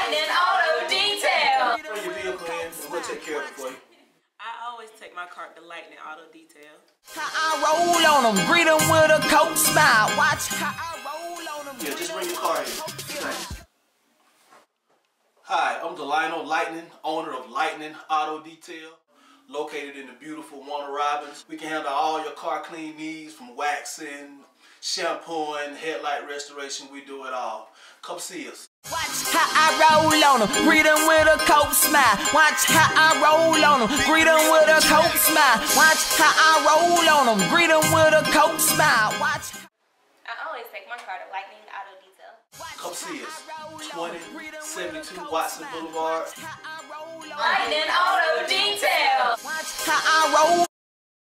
Lightning Auto Detail. Bring your vehicle in and we'll take care of it for you. I always take my car to Lightning Auto Detail. I roll on them, greet them with a coat smile. Watch how I roll on them. Yeah, just bring your car in. Thanks. Hi, I'm Delino Lightning, owner of Lightning Auto Detail, located in the beautiful Warner Robins. We can handle all your car clean needs, from waxing, shampooing, headlight restoration. We do it all. Come see us. Watch how I roll on them, greet them with a coat smile. Watch how I roll on them, greet them with a coat smile. Watch how I roll on them, greet them with a coat smile. Watch. I always take my car to Lightning Auto Detail. Come see us. 2072 Watson Boulevard. Lightning Auto Detail. Watch how I roll